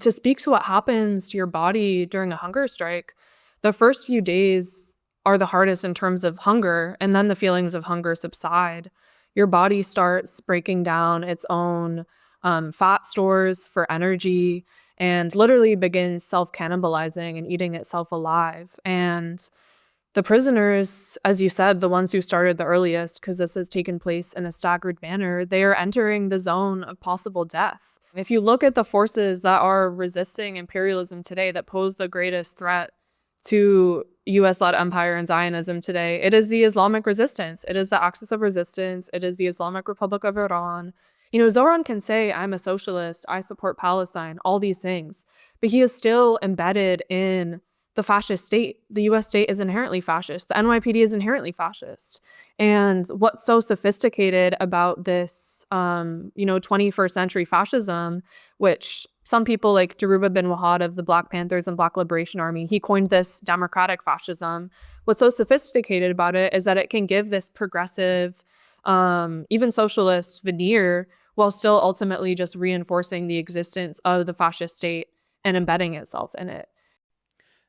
To speak to what happens to your body during a hunger strike, the first few days are the hardest in terms of hunger, and then the feelings of hunger subside. Your body starts breaking down its own fat stores for energy and literally begins self-cannibalizing and eating itself alive. And the prisoners, as you said, the ones who started the earliest, because this has taken place in a staggered manner, they are entering the zone of possible death. If you look at the forces that are resisting imperialism today, that pose the greatest threat to US-led empire and Zionism today, it is the Islamic resistance. It is the Axis of Resistance. It is the Islamic Republic of Iran. Zohran can say, I'm a socialist, I support Palestine, all these things, but he is still embedded in the fascist state. The US state is inherently fascist. The NYPD is inherently fascist. And what's so sophisticated about this, 21st century fascism, which some people like Jaruba bin Wahad of the Black Panthers and Black Liberation Army, he coined this democratic fascism. What's so sophisticated about it is that it can give this progressive, even socialist veneer while still ultimately just reinforcing the existence of the fascist state and embedding itself in it.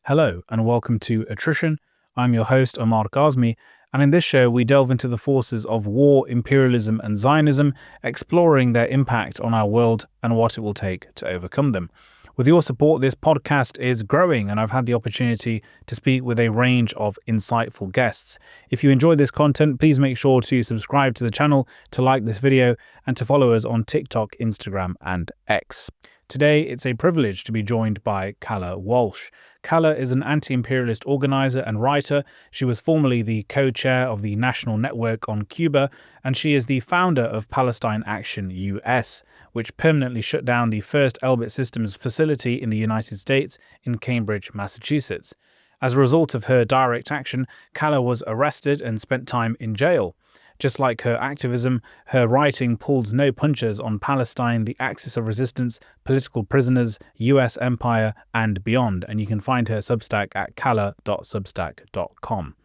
Hello and welcome to Attrition. I'm your host, Ammar Kazmi, and in this show we delve into the forces of war, imperialism and Zionism, exploring their impact on our world and what it will take to overcome them. With your support, this podcast is growing and I've had the opportunity to speak with a range of insightful guests. If you enjoy this content, please make sure to subscribe to the channel, to like this video and to follow us on TikTok, Instagram and X. Today, it's a privilege to be joined by Calla Walsh. Calla is an anti-imperialist organiser and writer. She was formerly the co-chair of the National Network on Cuba, and she is the founder of Palestine Action US, which permanently shut down the first Elbit Systems facility in the United States in Cambridge, Massachusetts. As a result of her direct action, Calla was arrested and spent time in jail. Just like her activism, her writing pulls no punches on Palestine, the Axis of Resistance, political prisoners, US empire, and beyond. And you can find her Substack at calla.substack.com.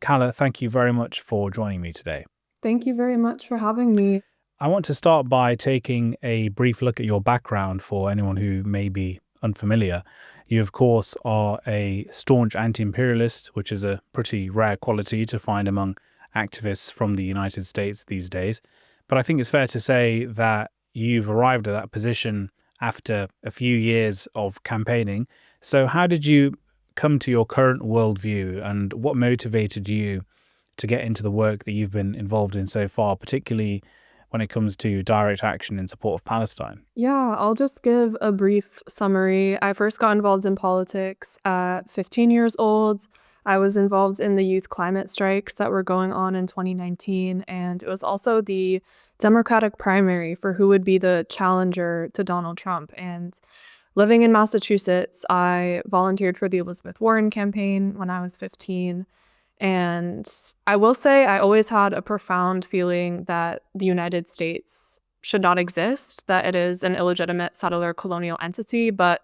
Calla, thank you very much for joining me today. Thank you very much for having me. I want to start by taking a brief look at your background for anyone who may be unfamiliar. You, of course, are a staunch anti-imperialist, which is a pretty rare quality to find among activists from the United States these days. But I think it's fair to say that you've arrived at that position after a few years of campaigning. So how did you come to your current worldview and what motivated you to get into the work that you've been involved in so far, particularly when it comes to direct action in support of Palestine? Yeah, I'll just give a brief summary. I first got involved in politics at 15 years old. I was involved in the youth climate strikes that were going on in 2019, and it was also the Democratic primary for who would be the challenger to Donald Trump. And living in Massachusetts, I volunteered for the Elizabeth Warren campaign when I was 15. And I will say I always had a profound feeling that the United States should not exist, that it is an illegitimate settler colonial entity. But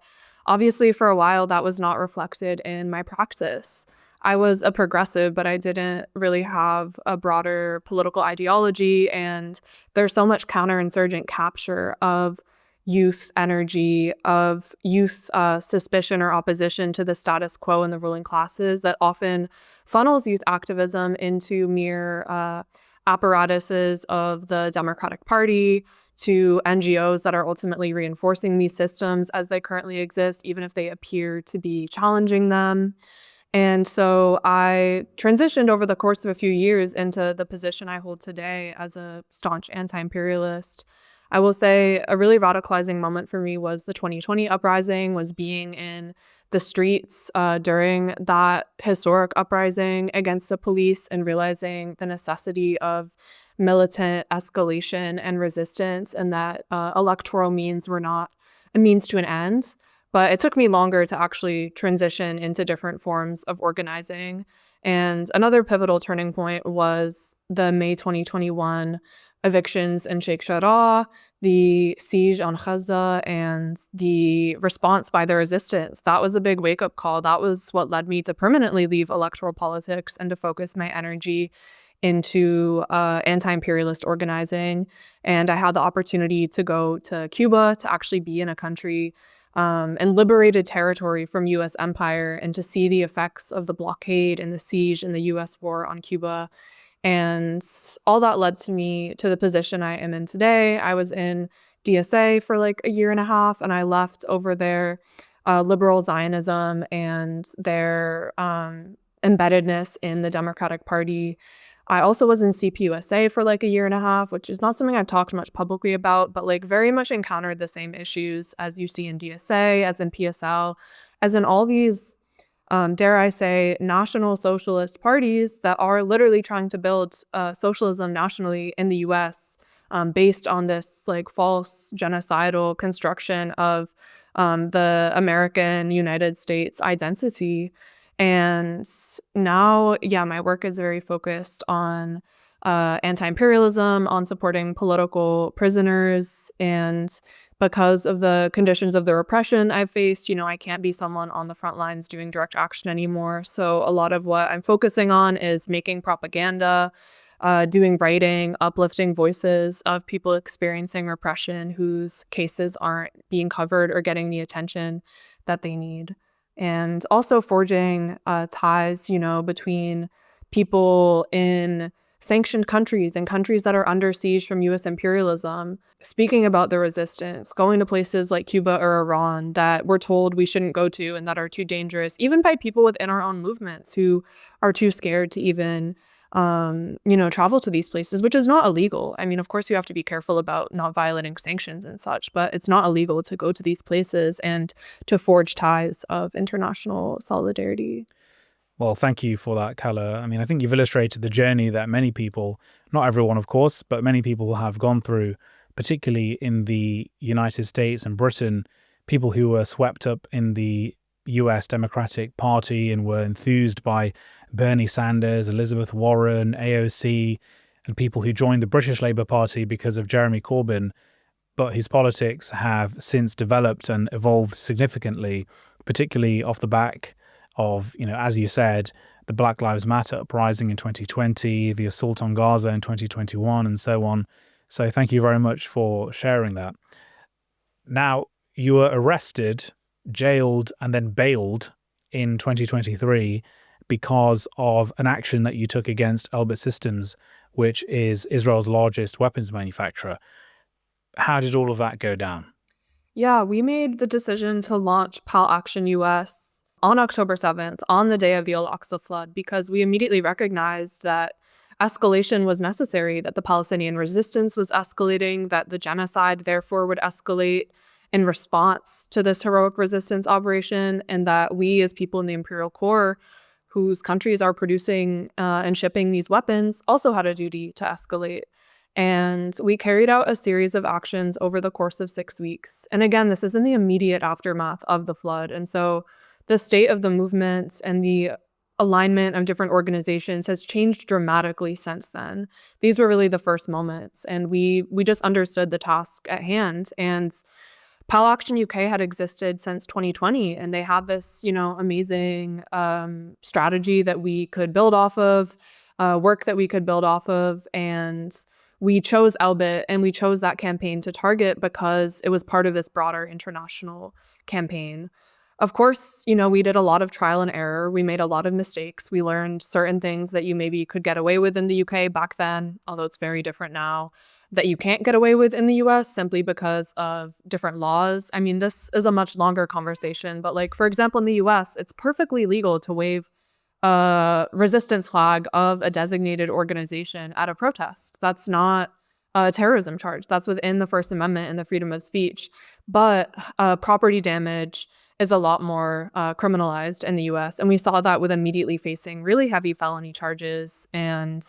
obviously for a while that was not reflected in my praxis. I was a progressive, but I didn't really have a broader political ideology. And there's so much counterinsurgent capture of youth energy, of youth suspicion or opposition to the status quo in the ruling classes that often funnels youth activism into mere apparatuses of the Democratic Party, to NGOs that are ultimately reinforcing these systems as they currently exist, even if they appear to be challenging them. And so I transitioned over the course of a few years into the position I hold today as a staunch anti-imperialist. I will say a really radicalizing moment for me was the 2020 uprising, was being in the streets during that historic uprising against the police and realizing the necessity of militant escalation and resistance, and that electoral means were not a means to an end. But it took me longer to actually transition into different forms of organizing. And another pivotal turning point was the May 2021 evictions in Sheikh Jarrah, the siege on Gaza, and the response by the resistance. That was a big wake-up call. That was what led me to permanently leave electoral politics and to focus my energy into anti-imperialist organizing. And I had the opportunity to go to Cuba, to actually be in a country and liberated territory from U.S. empire, and to see the effects of the blockade and the siege and the U.S. war on Cuba. And all that led to me to the position I am in today. I was in DSA for like a year and a half, and I left over their liberal Zionism and their embeddedness in the Democratic Party. I also was in CPUSA for like a year and a half, which is not something I've talked much publicly about, but like very much encountered the same issues as you see in DSA, as in PSL, as in all these, dare I say, national socialist parties that are literally trying to build socialism nationally in the US, based on this like false genocidal construction of the American United States identity. And now, yeah, my work is very focused on anti-imperialism, on supporting political prisoners. And because of the conditions of the repression I've faced, I can't be someone on the front lines doing direct action anymore. So a lot of what I'm focusing on is making propaganda, doing writing, uplifting voices of people experiencing repression whose cases aren't being covered or getting the attention that they need. And also forging ties, between people in sanctioned countries and countries that are under siege from U.S. imperialism, speaking about the resistance, going to places like Cuba or Iran that we're told we shouldn't go to and that are too dangerous, even by people within our own movements who are too scared to even travel to these places, which is not illegal. I mean, of course, you have to be careful about not violating sanctions and such, but it's not illegal to go to these places and to forge ties of international solidarity. Well, thank you for that, Calla. I mean, I think you've illustrated the journey that many people, not everyone, of course, but many people have gone through, particularly in the United States and Britain, people who were swept up in the US Democratic Party and were enthused by Bernie Sanders, Elizabeth Warren, AOC, and people who joined the British Labour Party because of Jeremy Corbyn, but whose politics have since developed and evolved significantly, particularly off the back of, as you said, the Black Lives Matter uprising in 2020, the assault on Gaza in 2021, and so on. So thank you very much for sharing that. Now, you were arrested, jailed, and then bailed in 2023 because of an action that you took against Elbit Systems, which is Israel's largest weapons manufacturer. How did all of that go down? Yeah, we made the decision to launch PAL Action US on October 7th, on the day of the Al-Aqsa flood, because we immediately recognized that escalation was necessary, that the Palestinian resistance was escalating, that the genocide therefore would escalate in response to this heroic resistance operation, and that we as people in the imperial core whose countries are producing and shipping these weapons also had a duty to escalate. And we carried out a series of actions over the course of 6 weeks. And again, this is in the immediate aftermath of the flood. And so the state of the movement and the alignment of different organizations has changed dramatically since then. These were really the first moments, and we just understood the task at hand. And PAL Action UK had existed since 2020, and they had this, amazing strategy that we could build off of, work that we could build off of, and we chose Elbit, and we chose that campaign to target because it was part of this broader international campaign. Of course, we did a lot of trial and error. We made a lot of mistakes. We learned certain things that you maybe could get away with in the UK back then, although it's very different now, that you can't get away with in the US simply because of different laws. I mean, this is a much longer conversation, but like, for example, in the US, it's perfectly legal to wave a resistance flag of a designated organization at a protest. That's not a terrorism charge. That's within the First Amendment and the freedom of speech. But property damage is a lot more criminalized in the US. And we saw that with immediately facing really heavy felony charges and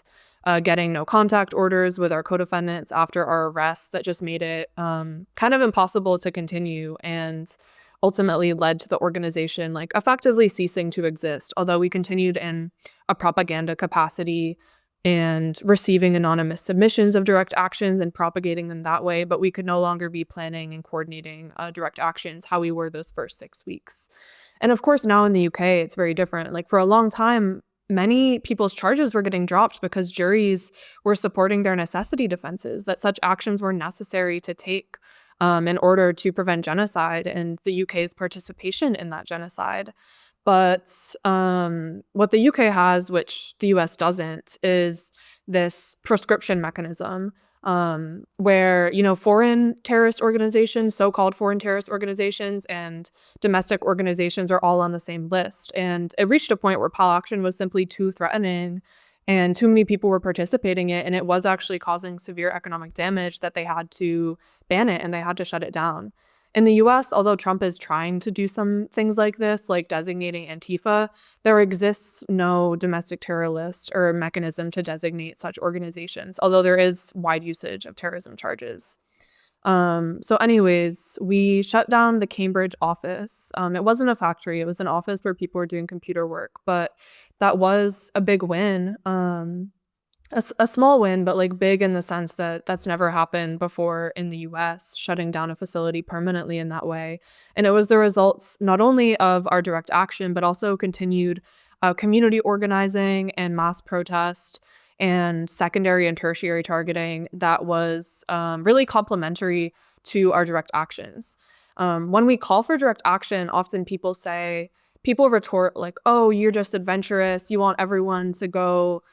getting no contact orders with our co-defendants after our arrests that just made it kind of impossible to continue, and ultimately led to the organization like effectively ceasing to exist, although we continued in a propaganda capacity and receiving anonymous submissions of direct actions and propagating them that way, but we could no longer be planning and coordinating direct actions how we were those first 6 weeks. And of course, now in the UK, it's very different. Like, for a long time, many people's charges were getting dropped because juries were supporting their necessity defenses, that such actions were necessary to take in order to prevent genocide and the UK's participation in that genocide. But what the UK has, which the US doesn't, is this prescription mechanism where, foreign terrorist organizations, so-called foreign terrorist organizations, and domestic organizations are all on the same list. And it reached a point where Pal Action was simply too threatening and too many people were participating in it, and it was actually causing severe economic damage that they had to ban it and they had to shut it down. In the US, although Trump is trying to do some things like this, like designating Antifa, there exists no domestic terror list or mechanism to designate such organizations, although there is wide usage of terrorism charges. So anyways, we shut down the Cambridge office. It wasn't a factory, it was an office where people were doing computer work, but that was a big win. A small win, but like big in the sense that that's never happened before in the US, shutting down a facility permanently in that way. And it was the results not only of our direct action, but also continued community organizing and mass protest and secondary and tertiary targeting that was really complementary to our direct actions. When we call for direct action, often people retort like, oh, you're just adventurous. You want everyone to go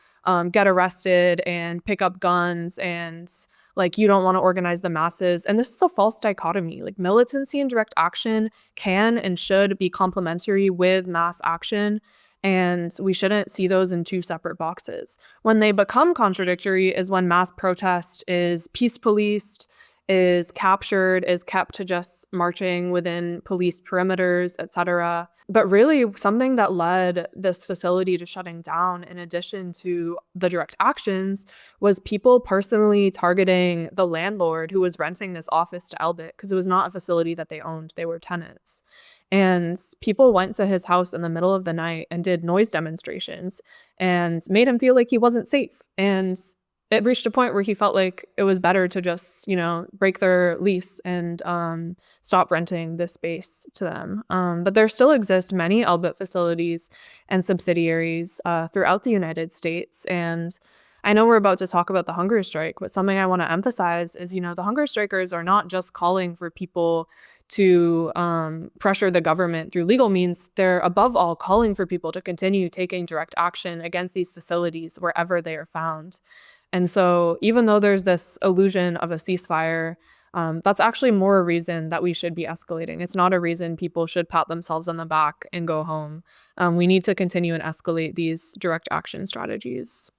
get arrested and pick up guns, and like you don't want to organize the masses. And this is a false dichotomy. Like militancy and direct action can and should be complementary with mass action, and we shouldn't see those in two separate boxes. When they become contradictory is when mass protest is peace policed, is captured, is kept to just marching within police perimeters, etc. But really, something that led this facility to shutting down, in addition to the direct actions, was people personally targeting the landlord who was renting this office to Elbit, because it was not a facility that they owned, they were tenants. And people went to his house in the middle of the night and did noise demonstrations and made him feel like he wasn't safe. And it reached a point where he felt like it was better to just, break their lease and stop renting this space to them. But there still exist many Elbit facilities and subsidiaries throughout the United States. And I know we're about to talk about the hunger strike, but something I want to emphasize is, the hunger strikers are not just calling for people to pressure the government through legal means. They're above all calling for people to continue taking direct action against these facilities wherever they are found. And so even though there's this illusion of a ceasefire, that's actually more a reason that we should be escalating. It's not a reason people should pat themselves on the back and go home. We need to continue and escalate these direct action strategies.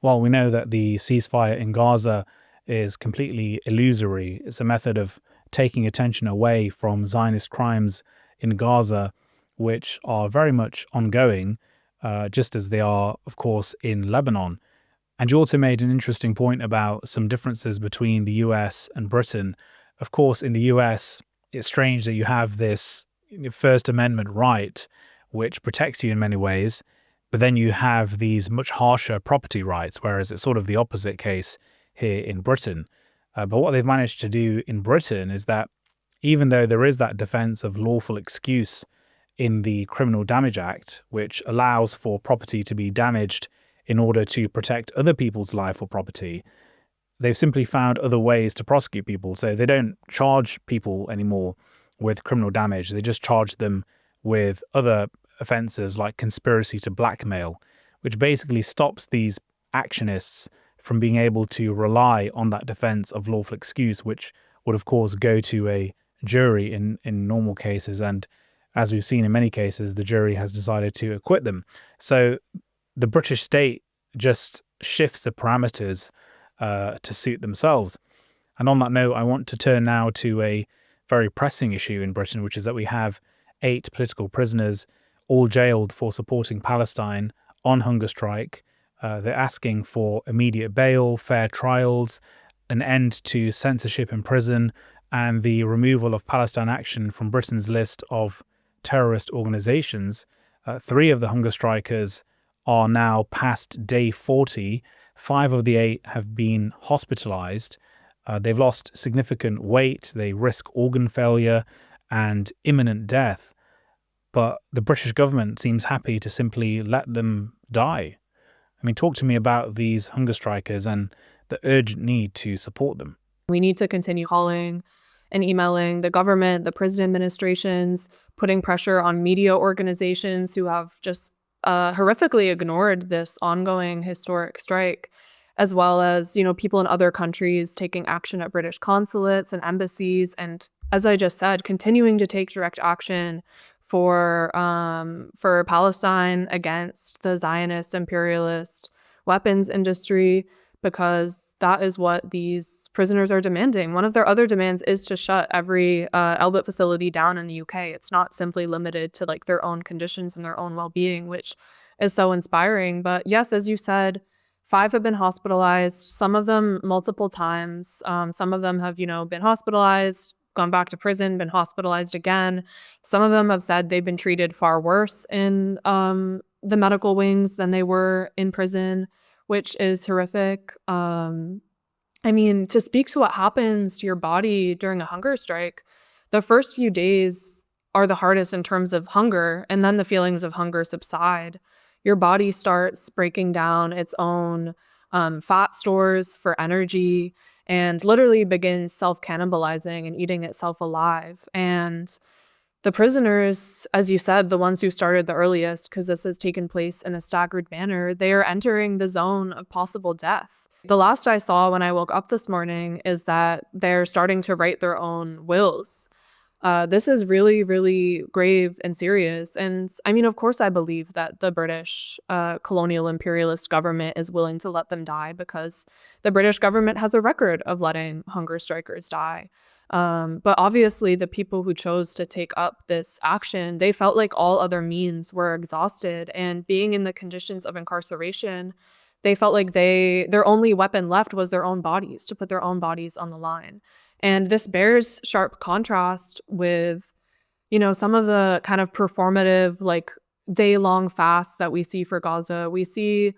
Well, we know that the ceasefire in Gaza is completely illusory. It's a method of taking attention away from Zionist crimes in Gaza, which are very much ongoing, just as they are, of course, in Lebanon. And you also made an interesting point about some differences between the US and Britain. Of course, in the US, it's strange that you have this First Amendment right, which protects you in many ways, but then you have these much harsher property rights, whereas it's sort of the opposite case here in Britain. But what they've managed to do in Britain is that even though there is that defence of lawful excuse in the Criminal Damage Act, which allows for property to be damaged in order to protect other people's life or property, they've simply found other ways to prosecute people. So they don't charge people anymore with criminal damage. They just charge them with other offences like conspiracy to blackmail, which basically stops these actionists from being able to rely on that defence of lawful excuse, which would, of course, go to a jury in normal cases. And as we've seen in many cases, the jury has decided to acquit them. So the British state just shifts the parameters to suit themselves. And on that note, I want to turn now to a very pressing issue in Britain, which is that we have 8 political prisoners all jailed for supporting Palestine on hunger strike. They're asking for immediate bail, fair trials, an end to censorship in prison, and the removal of Palestine Action from Britain's list of terrorist organisations. 3 of the hunger strikers are now past day 40. 5 of the 8 have been hospitalised. They've lost significant weight. They risk organ failure and imminent death. But the British government seems happy to simply let them die. I mean, talk to me about these hunger strikers and the urgent need to support them. We need to continue calling and emailing the government, the prison administrations, putting pressure on media organizations who have just horrifically ignored this ongoing historic strike, as well as, people in other countries taking action at British consulates and embassies. And as I just said, continuing to take direct action for Palestine against the Zionist imperialist weapons industry, because that is what these prisoners are demanding. One of their other demands is to shut every Elbit facility down in the UK. It's not simply limited to like their own conditions and their own well-being, which is so inspiring. But yes, as you said, 5 have been hospitalized, some of them multiple times. Some of them have, been hospitalized, gone back to prison, been hospitalized again. Some of them have said they've been treated far worse in the medical wings than they were in prison, which is horrific. To speak to what happens to your body during a hunger strike, the first few days are the hardest in terms of hunger, and then the feelings of hunger subside. Your body starts breaking down its own fat stores for energy and literally begins self-cannibalizing and eating itself alive. And the prisoners, as you said, the ones who started the earliest, because this has taken place in a staggered manner, they are entering the zone of possible death. The last I saw when I woke up this morning is that they're starting to write their own wills. This is really, really grave and serious. And of course, I believe that the British colonial imperialist government is willing to let them die, because the British government has a record of letting hunger strikers die. But obviously, the people who chose to take up this action, they felt like all other means were exhausted. And being in the conditions of incarceration, they felt like their only weapon left was their own bodies, to put their own bodies on the line. And this bears sharp contrast with, some of the kind of performative, like, day-long fasts that we see for Gaza. We see,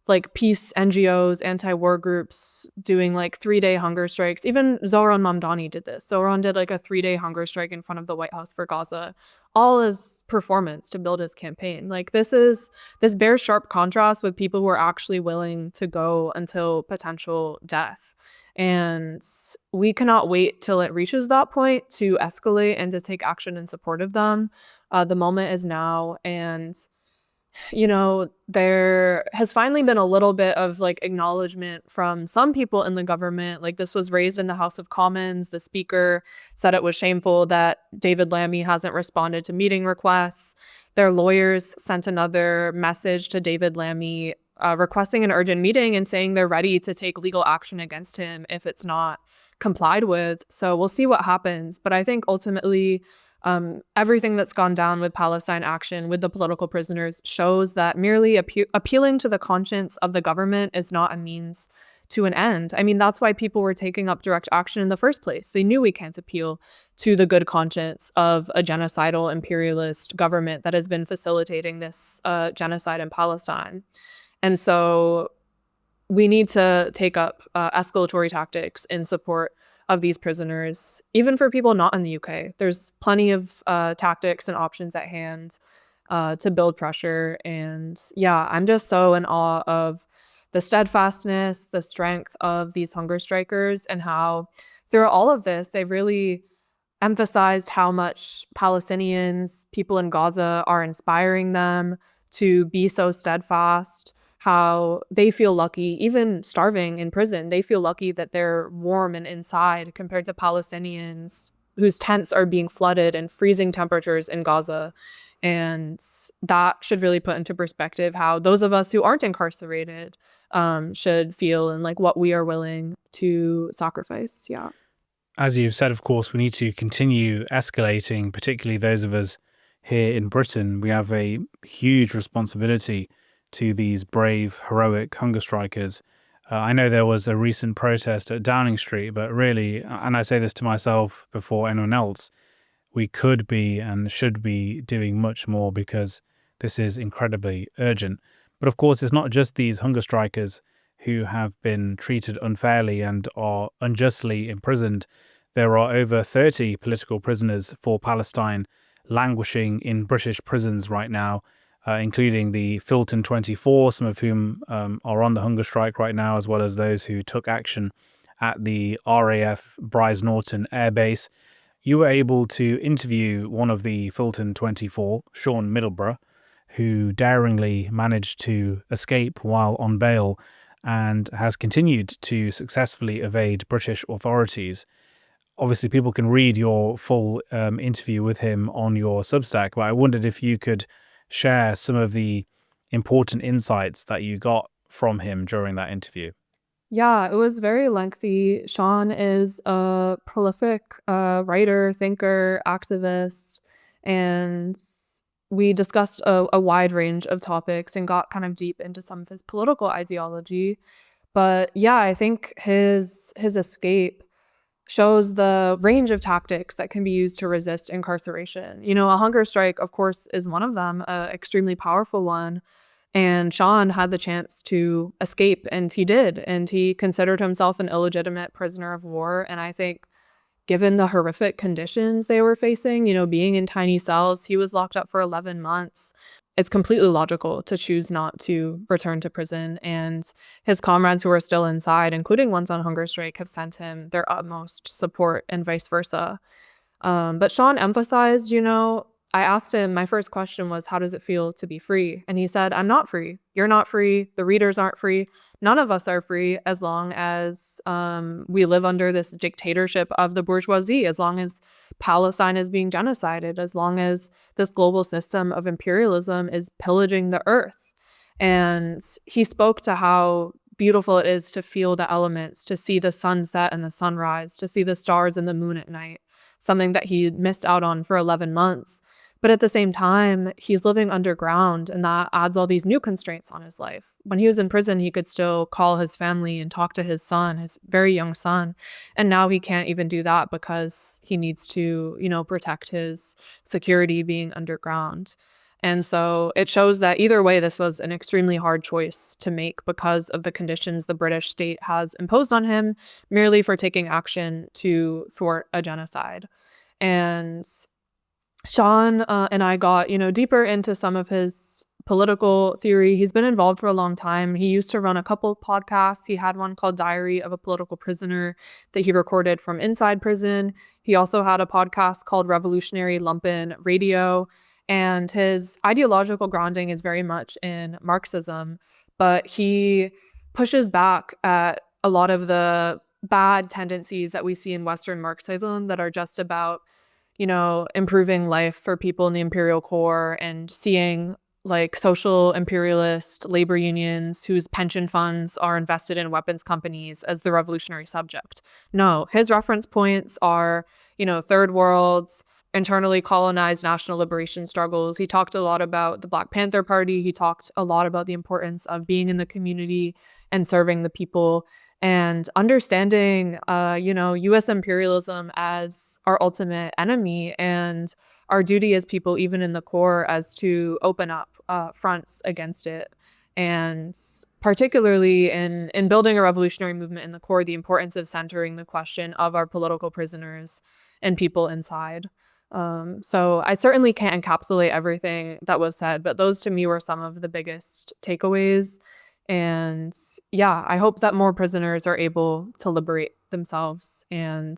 like, peace NGOs, anti-war groups doing, like, 3-day hunger strikes. Even Zohran Mamdani did this. Zohran did, like, a 3-day hunger strike in front of the White House for Gaza, all as performance to build his campaign. Like, this bears sharp contrast with people who are actually willing to go until potential death. And we cannot wait till it reaches that point to escalate and to take action in support of them. The moment is now. And, there has finally been a little bit of like acknowledgement from some people in the government. Like, this was raised in the House of Commons. The speaker said it was shameful that David Lammy hasn't responded to meeting requests. Their lawyers sent another message to David Lammy requesting an urgent meeting and saying they're ready to take legal action against him if it's not complied with. So we'll see what happens. But I think ultimately, everything that's gone down with Palestine Action, with the political prisoners, shows that merely appealing to the conscience of the government is not a means to an end. That's why people were taking up direct action in the first place. They knew we can't appeal to the good conscience of a genocidal imperialist government that has been facilitating this genocide in Palestine. And so we need to take up escalatory tactics in support of these prisoners, even for people not in the UK. There's plenty of tactics and options at hand to build pressure. And yeah, I'm just so in awe of the steadfastness, the strength of these hunger strikers, and how through all of this, they've really emphasized how much Palestinians, people in Gaza, are inspiring them to be so steadfast, how they feel lucky, even starving in prison. They feel lucky that they're warm and inside compared to Palestinians whose tents are being flooded and freezing temperatures in Gaza. And that should really put into perspective how those of us who aren't incarcerated should feel, and like what we are willing to sacrifice. Yeah. As you've said, of course, we need to continue escalating, particularly those of us here in Britain. We have a huge responsibility to these brave, heroic hunger strikers. I know there was a recent protest at Downing Street, but really, and I say this to myself before anyone else, we could be and should be doing much more, because this is incredibly urgent. But of course, it's not just these hunger strikers who have been treated unfairly and are unjustly imprisoned. There are over 30 political prisoners for Palestine languishing in British prisons right now, including the Filton 24, some of whom are on the hunger strike right now, as well as those who took action at the RAF Bryce Norton Air Base, you were able to interview one of the Filton 24, Sean Middlebrough, who daringly managed to escape while on bail and has continued to successfully evade British authorities. Obviously, people can read your full interview with him on your Substack, but I wondered if you could share some of the important insights that you got from him during that interview. Yeah, it was very lengthy. Sean is a prolific writer, thinker, activist, and we discussed a wide range of topics and got kind of deep into some of his political ideology. But yeah, I think his escape shows the range of tactics that can be used to resist incarceration. You know, a hunger strike, of course, is one of them, an extremely powerful one. And Sean had the chance to escape, and he did. And he considered himself an illegitimate prisoner of war. And I think, given the horrific conditions they were facing, you know, being in tiny cells, he was locked up for 11 months. It's completely logical to choose not to return to prison. And his comrades who are still inside, including ones on hunger strike, have sent him their utmost support and vice versa. But Sean emphasized, you know, I asked him, my first question was, how does it feel to be free? And he said, I'm not free. You're not free. The readers aren't free. None of us are free as long as we live under this dictatorship of the bourgeoisie, as long as Palestine is being genocided, as long as this global system of imperialism is pillaging the earth. And he spoke to how beautiful it is to feel the elements, to see the sunset and the sunrise, to see the stars and the moon at night, something that he missed out on for 11 months. But at the same time, he's living underground, and that adds all these new constraints on his life. When he was in prison, he could still call his family and talk to his son, his very young son. And now he can't even do that because he needs to, you know, protect his security being underground. And so it shows that either way, this was an extremely hard choice to make because of the conditions the British state has imposed on him merely for taking action to thwart a genocide. And Sean and I got, you know, deeper into some of his political theory. He's been involved for a long time. He used to run a couple podcasts. He had one called Diary of a Political Prisoner that he recorded from inside prison. He also had a podcast called Revolutionary Lumpen Radio. And his ideological grounding is very much in Marxism, but he pushes back at a lot of the bad tendencies that we see in Western Marxism that are just about, you know, improving life for people in the imperial core and seeing like social imperialist labor unions whose pension funds are invested in weapons companies as the revolutionary subject. No, his reference points are, you know, third worlds, internally colonized national liberation struggles. He talked a lot about the Black Panther Party. He talked a lot about the importance of being in the community and serving the people and understanding, you know, U.S. imperialism as our ultimate enemy and our duty as people, even in the core, as to open up fronts against it. And particularly in building a revolutionary movement in the core, the importance of centering the question of our political prisoners and people inside. So I certainly can't encapsulate everything that was said, but those to me were some of the biggest takeaways. And yeah, I hope that more prisoners are able to liberate themselves, and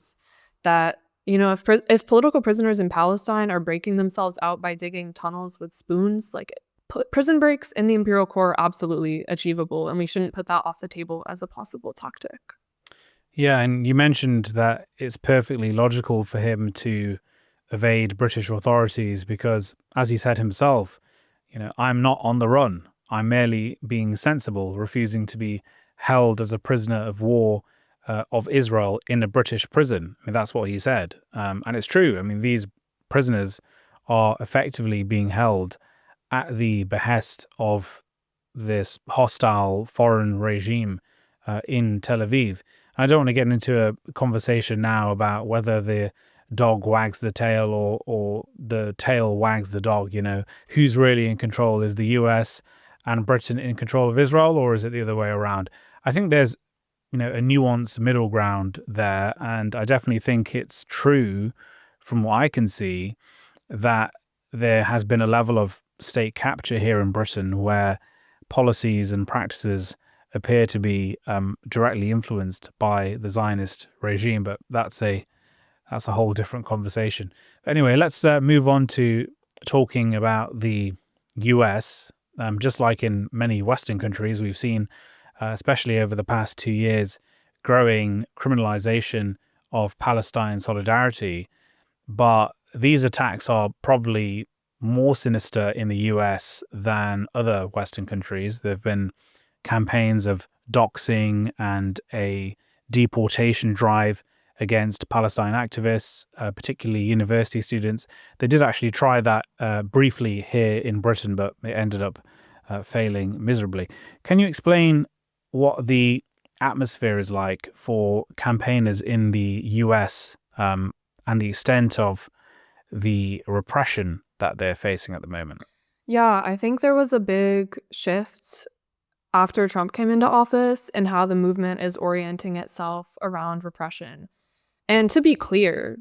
that, you know, if political prisoners in Palestine are breaking themselves out by digging tunnels with spoons, like prison breaks in the imperial core are absolutely achievable, and we shouldn't put that off the table as a possible tactic. Yeah, and you mentioned that it's perfectly logical for him to evade British authorities because, as he said himself, you know, I'm not on the run. I'm merely being sensible, refusing to be held as a prisoner of war of Israel in a British prison. I mean, that's what he said. And it's true. I mean, these prisoners are effectively being held at the behest of this hostile foreign regime in Tel Aviv. I don't want to get into a conversation now about whether the dog wags the tail or the tail wags the dog, you know, who's really in control. Is the US and Britain in control of Israel, or is it the other way around? I think there's, you know, a nuanced middle ground there, and I definitely think it's true from what I can see that there has been a level of state capture here in Britain where policies and practices appear to be directly influenced by the Zionist regime, but that's a whole different conversation. Anyway, let's move on to talking about the US. Just like in many Western countries, we've seen, especially over the past 2 years, growing criminalization of Palestine solidarity. But these attacks are probably more sinister in the US than other Western countries. There have been campaigns of doxing and a deportation drive against Palestine activists, particularly university students. They did actually try that briefly here in Britain, but it ended up failing miserably. Can you explain what the atmosphere is like for campaigners in the US and the extent of the repression that they're facing at the moment? Yeah, I think there was a big shift after Trump came into office in how the movement is orienting itself around repression. And to be clear,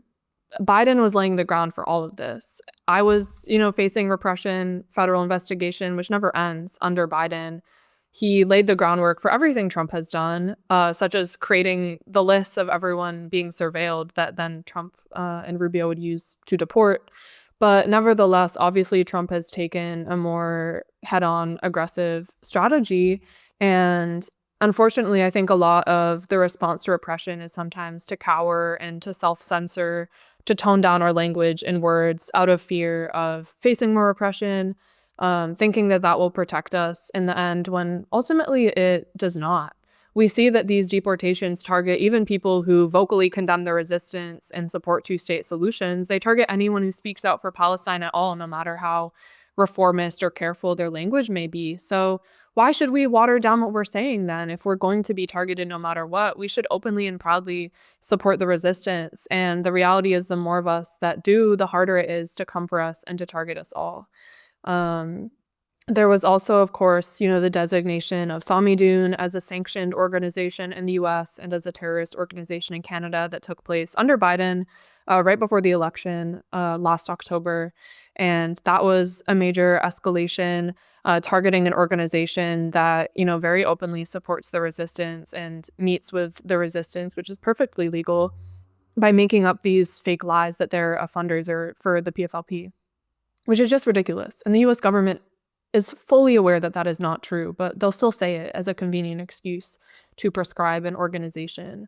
Biden was laying the ground for all of this. I was, facing repression, federal investigation, which never ends under Biden. He laid the groundwork for everything Trump has done, such as creating the lists of everyone being surveilled that then Trump and Rubio would use to deport. But nevertheless, obviously, Trump has taken a more head-on, aggressive strategy. And unfortunately, I think a lot of the response to repression is sometimes to cower and to self-censor, to tone down our language and words out of fear of facing more repression, thinking that that will protect us in the end, when ultimately it does not. We see that these deportations target even people who vocally condemn the resistance and support two-state solutions. They target anyone who speaks out for Palestine at all, no matter how reformist or careful their language may be. So why should we water down what we're saying then? If we're going to be targeted no matter what, we should openly and proudly support the resistance. And the reality is, the more of us that do, the harder it is to come for us and to target us all. There was also, of course, the designation of Samidun as a sanctioned organization in the US and as a terrorist organization in Canada that took place under Biden right before the election last October. And that was a major escalation, targeting an organization that, very openly supports the resistance and meets with the resistance, which is perfectly legal, by making up these fake lies that they're a fundraiser for the PFLP, which is just ridiculous. And the US government is fully aware that that is not true, but they'll still say it as a convenient excuse to prescribe an organization.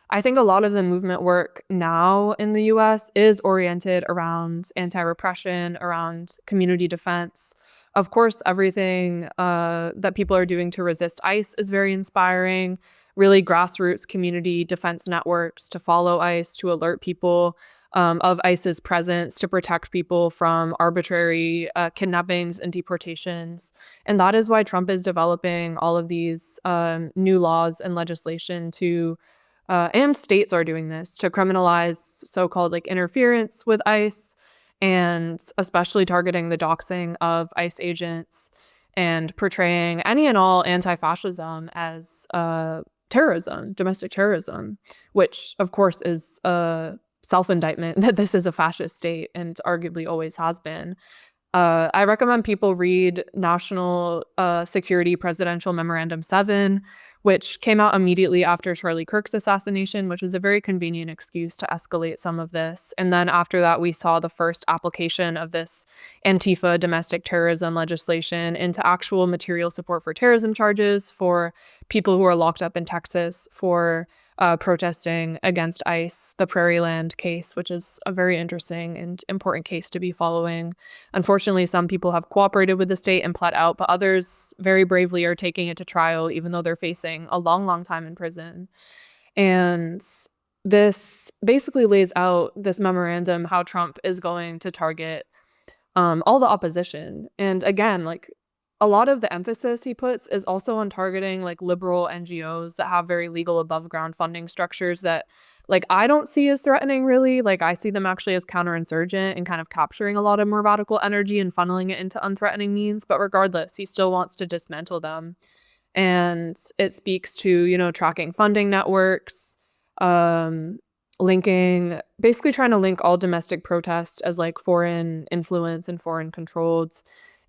I think a lot of the movement work now in the US is oriented around anti-repression, around community defense. Of course, everything that people are doing to resist ICE is very inspiring. Really grassroots community defense networks to follow ICE, to alert people of ICE's presence, to protect people from arbitrary kidnappings and deportations. And that is why Trump is developing all of these new laws and legislation to, and states are doing this, to criminalize so-called interference with ICE, and especially targeting the doxing of ICE agents and portraying any and all anti-fascism as terrorism, domestic terrorism, which of course is self-indictment that this is a fascist state and arguably always has been. I recommend people read National Security Presidential Memorandum 7, which came out immediately after Charlie Kirk's assassination, which was a very convenient excuse to escalate some of this. And then after that, we saw the first application of this Antifa domestic terrorism legislation into actual material support for terrorism charges for people who are locked up in Texas for protesting against ICE, the Prairie Land case, which is a very interesting and important case to be following. Unfortunately, some people have cooperated with the state and pled out, but others very bravely are taking it to trial, even though they're facing a long, long time in prison. And this basically lays out, this memorandum, how Trump is going to target all the opposition. And again, a lot of the emphasis he puts is also on targeting liberal NGOs that have very legal above ground funding structures that I don't see as threatening, really. I see them actually as counterinsurgent and kind of capturing a lot of more radical energy and funneling it into unthreatening means. But regardless, he still wants to dismantle them. And it speaks to, tracking funding networks, basically trying to link all domestic protests as foreign influence and foreign controlled.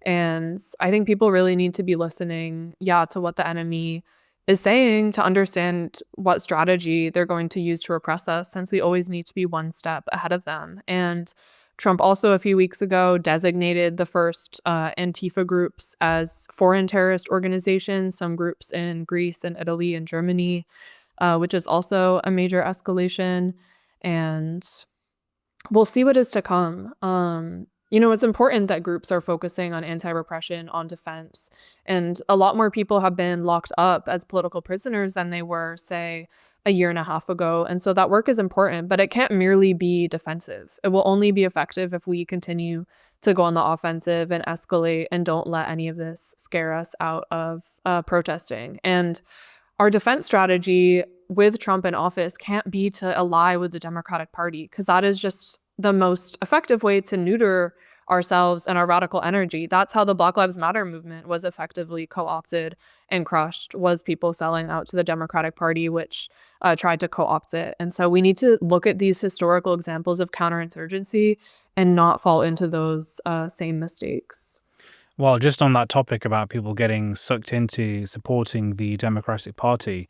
And I think people really need to be listening, to what the enemy is saying to understand what strategy they're going to use to repress us, since we always need to be one step ahead of them. And Trump also a few weeks ago designated the first Antifa groups as foreign terrorist organizations, some groups in Greece and Italy and Germany, which is also a major escalation. And we'll see what is to come. It's important that groups are focusing on anti-repression, on defense. And a lot more people have been locked up as political prisoners than they were, say, a year and a half ago. And so that work is important, but it can't merely be defensive. It will only be effective if we continue to go on the offensive and escalate and don't let any of this scare us out of protesting. And our defense strategy with Trump in office can't be to ally with the Democratic Party, because that is just the most effective way to neuter ourselves and our radical energy. That's how the Black Lives Matter movement was effectively co-opted and crushed, was people selling out to the Democratic Party, which tried to co-opt it. And so we need to look at these historical examples of counterinsurgency and not fall into those same mistakes. Well, just on that topic about people getting sucked into supporting the Democratic Party,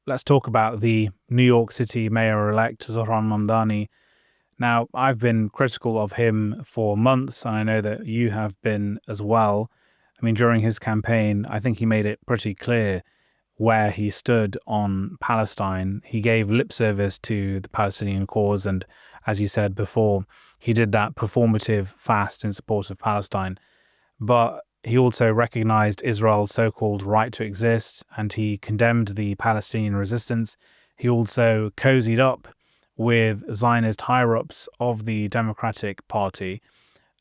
let's talk about the New York City mayor-elect Zohran Mamdani. Now, I've been critical of him for months, and I know that you have been as well. I mean, during his campaign, I think he made it pretty clear where he stood on Palestine. He gave lip service to the Palestinian cause, and as you said before, he did that performative fast in support of Palestine. But he also recognized Israel's so-called right to exist, and he condemned the Palestinian resistance. He also cozied up with Zionist higher-ups of the Democratic Party.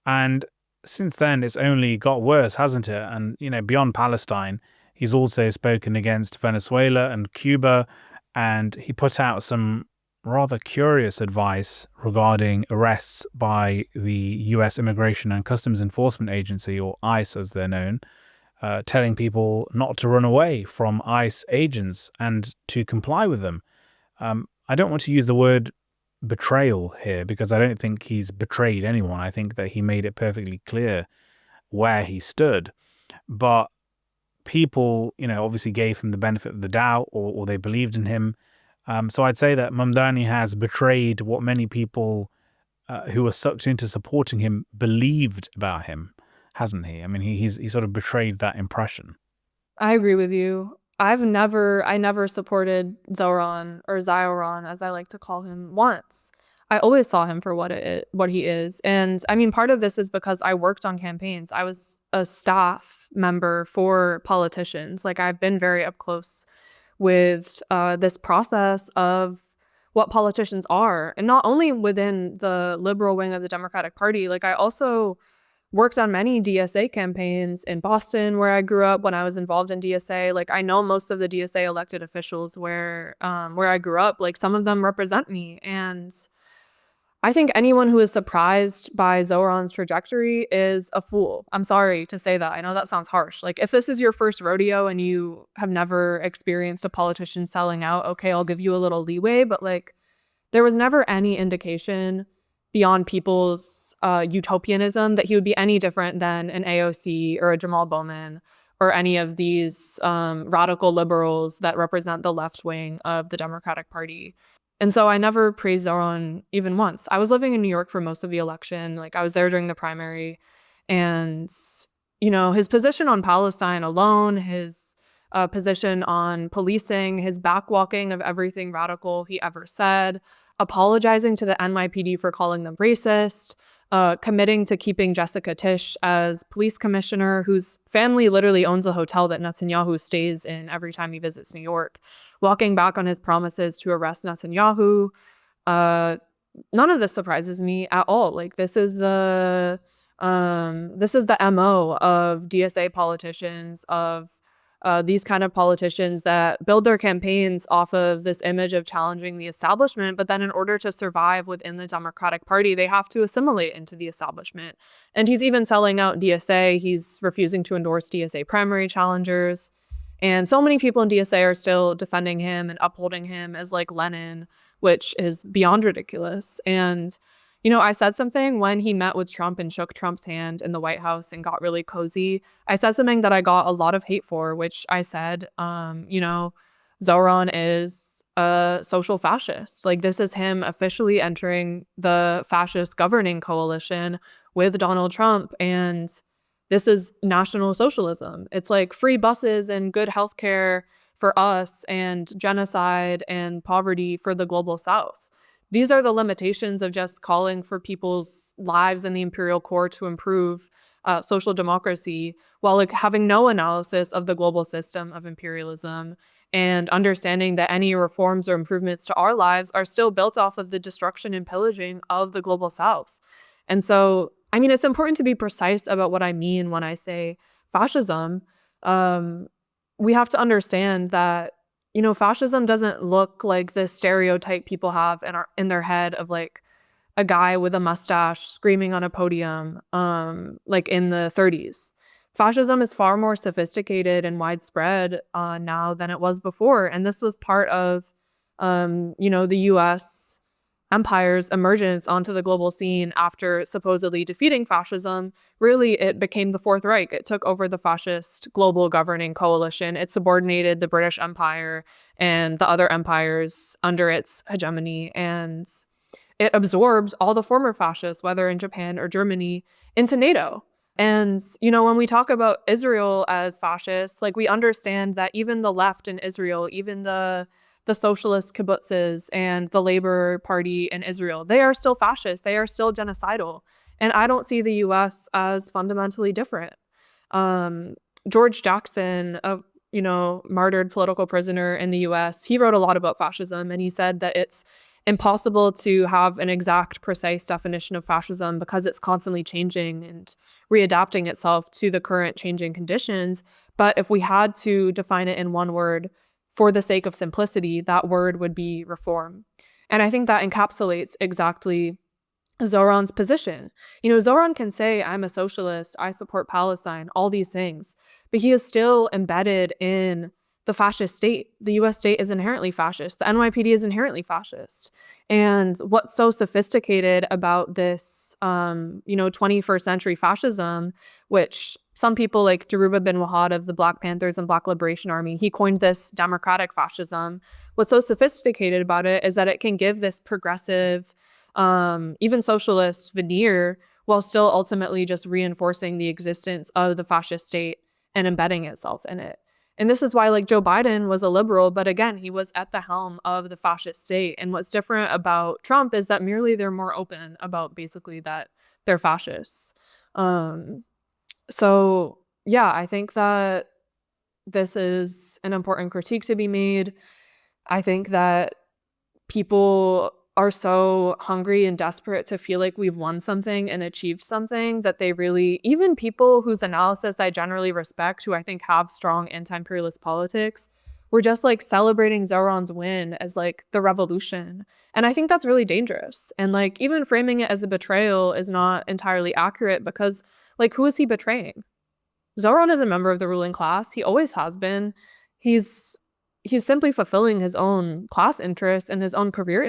And since then, it's only got worse, hasn't it? And, beyond Palestine, he's also spoken against Venezuela and Cuba, and he put out some rather curious advice regarding arrests by the US Immigration and Customs Enforcement Agency, or ICE as they're known, telling people not to run away from ICE agents and to comply with them. I don't want to use the word betrayal here, because I don't think he's betrayed anyone. I think that he made it perfectly clear where he stood. But people, obviously gave him the benefit of the doubt, or they believed in him. So I'd say that Mamdani has betrayed what many people who were sucked into supporting him believed about him, hasn't he? I mean, he sort of betrayed that impression. I agree with you. I never supported Zohran, or Zioran, as I like to call him, once. I always saw him for what he is. And I mean, part of this is because I worked on campaigns. I was a staff member for politicians. Like, I've been very up close with this process of what politicians are, and not only within the liberal wing of the Democratic Party. Like, I also worked on many DSA campaigns in Boston, where I grew up, when I was involved in DSA. Like, I know most of the DSA elected officials where I grew up. Like, some of them represent me. And I think anyone who is surprised by Zohran's trajectory is a fool. I'm sorry to say that. I know that sounds harsh. Like, if this is your first rodeo and you have never experienced a politician selling out, okay, I'll give you a little leeway. But like, there was never any indication beyond people's utopianism that he would be any different than an AOC or a Jamal Bowman or any of these radical liberals that represent the left wing of the Democratic Party. And so I never praised Zohran even once. I was living in New York for most of the election. Like, I was there during the primary. And, his position on Palestine alone, his position on policing, his backwalking of everything radical he ever said, apologizing to the NYPD for calling them racist, committing to keeping Jessica Tisch as police commissioner, whose family literally owns a hotel that Netanyahu stays in every time he visits New York, walking back on his promises to arrest Netanyahu. None of this surprises me at all. Like, this is the MO of DSA politicians, of these kind of politicians that build their campaigns off of this image of challenging the establishment. But then in order to survive within the Democratic Party, they have to assimilate into the establishment. And he's even selling out DSA. He's refusing to endorse DSA primary challengers. And so many people in DSA are still defending him and upholding him as like Lenin, which is beyond ridiculous. And, I said something when he met with Trump and shook Trump's hand in the White House and got really cozy. I said something that I got a lot of hate for, which I said, Zohran is a social fascist. Like, this is him officially entering the fascist governing coalition with Donald Trump. And this is National Socialism. It's like free buses and good healthcare for us and genocide and poverty for the global South. These are the limitations of just calling for people's lives in the imperial core to improve social democracy while having no analysis of the global system of imperialism and understanding that any reforms or improvements to our lives are still built off of the destruction and pillaging of the global South. And so, it's important to be precise about what I mean when I say fascism. We have to understand that, fascism doesn't look like the stereotype people have in their head of like a guy with a mustache screaming on a podium, like in the 30s. Fascism is far more sophisticated and widespread now than it was before. And this was part of, the US empire's emergence onto the global scene after supposedly defeating fascism. Really, it became the Fourth Reich. It took over the fascist global governing coalition. It subordinated the British Empire and the other empires under its hegemony. And it absorbed all the former fascists, whether in Japan or Germany, into NATO. And, when we talk about Israel as fascist, like, we understand that even the left in Israel, even the socialist kibbutzes and the Labor Party in Israel, they are still fascist. They are still genocidal. And I don't see the US as fundamentally different. George Jackson, a martyred political prisoner in the US, he wrote a lot about fascism, and he said that it's impossible to have an exact, precise definition of fascism because it's constantly changing and readapting itself to the current changing conditions. But if we had to define it in one word, for the sake of simplicity, that word would be reform. And I think that encapsulates exactly Zohran's position. Zohran can say, I'm a socialist, I support Palestine, all these things, but he is still embedded in the fascist state. The US state is inherently fascist. The NYPD is inherently fascist. And what's so sophisticated about this, 21st century fascism, which some people like Dhoruba bin Wahad of the Black Panthers and Black Liberation Army, he coined this democratic fascism. What's so sophisticated about it is that it can give this progressive, even socialist veneer while still ultimately just reinforcing the existence of the fascist state and embedding itself in it. And this is why, like, Joe Biden was a liberal, but again, he was at the helm of the fascist state. And what's different about Trump is that merely they're more open about basically that they're fascists. So yeah, I think that this is an important critique to be made. I think that people are so hungry and desperate to feel like we've won something and achieved something that they really, even people whose analysis I generally respect, who I think have strong anti-imperialist politics, were just like celebrating Zohran's win as like the revolution. And I think that's really dangerous. And like, even framing it as a betrayal is not entirely accurate because, like, who is he betraying? Zohran is a member of the ruling class. He always has been. He's simply fulfilling his own class interests and his own career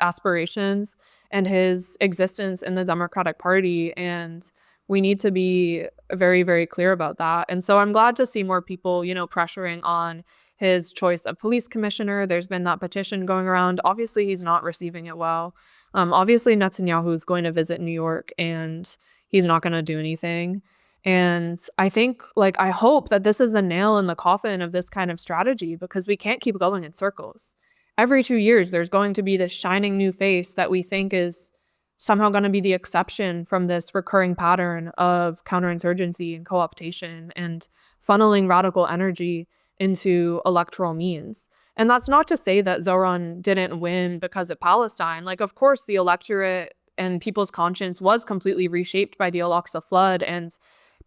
aspirations and his existence in the Democratic Party. And we need to be very, very clear about that. And so I'm glad to see more people, pressuring on his choice of police commissioner. There's been that petition going around. Obviously, he's not receiving it well. Obviously, Netanyahu is going to visit New York and he's not going to do anything. And I think, I hope that this is the nail in the coffin of this kind of strategy, because we can't keep going in circles. Every 2 years, there's going to be this shining new face that we think is somehow going to be the exception from this recurring pattern of counterinsurgency and co-optation and funneling radical energy into electoral means. And that's not to say that Zohran didn't win because of Palestine. Of course, the electorate and people's conscience was completely reshaped by the Al-Aqsa flood, and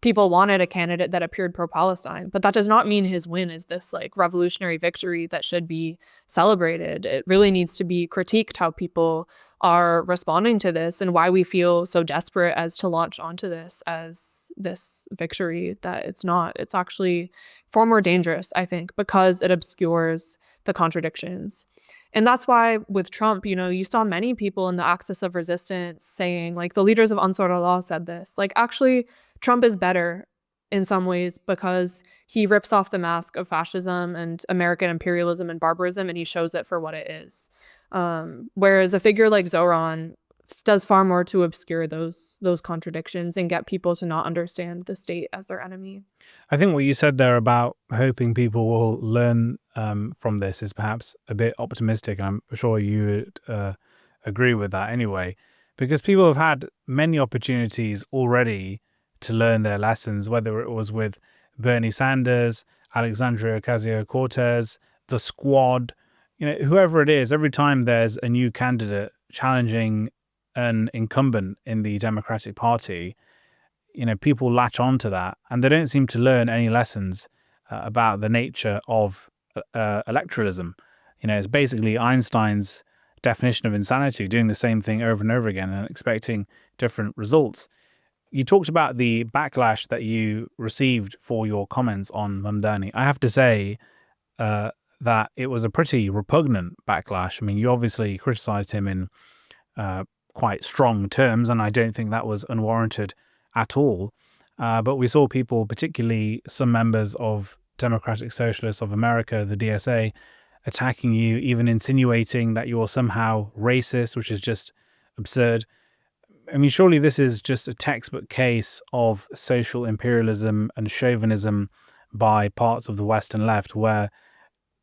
people wanted a candidate that appeared pro-Palestine. But that does not mean his win is this revolutionary victory that should be celebrated. It really needs to be critiqued how people are responding to this and why we feel so desperate as to launch onto this as this victory that it's not. It's actually far more dangerous, I think, because it obscures the contradictions. And that's why with Trump, you saw many people in the axis of resistance saying, like, the leaders of Ansar Allah said this, like, actually, Trump is better in some ways because he rips off the mask of fascism and American imperialism and barbarism, and he shows it for what it is. Whereas a figure like Zohran does far more to obscure those contradictions and get people to not understand the state as their enemy. I think what you said there about hoping people will learn from this is perhaps a bit optimistic, and I'm sure you would agree with that anyway, because people have had many opportunities already to learn their lessons, whether it was with Bernie Sanders, Alexandria Ocasio-Cortez, the Squad, whoever it is. Every time there's a new candidate challenging an incumbent in the Democratic Party, people latch on to that, and they don't seem to learn any lessons about the nature of electoralism. It's basically Einstein's definition of insanity, doing the same thing over and over again and expecting different results. You talked about the backlash that you received for your comments on Mamdani. I have to say that it was a pretty repugnant backlash. I mean, you obviously criticized him in quite strong terms, and I don't think that was unwarranted at all. But we saw people, particularly some members of Democratic Socialists of America, the DSA, attacking you, even insinuating that you're somehow racist, which is just absurd. I mean, surely this is just a textbook case of social imperialism and chauvinism by parts of the Western left, where,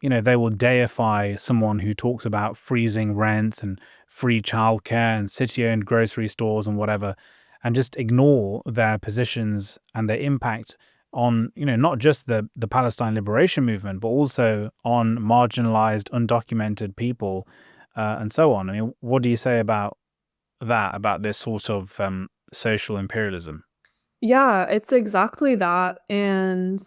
they will deify someone who talks about freezing rents and free childcare and city-owned grocery stores and whatever, and just ignore their positions and their impact on, not just the Palestine liberation movement, but also on marginalized, undocumented people and so on. I mean, what do you say about that, about this sort of social imperialism? Yeah, it's exactly that. And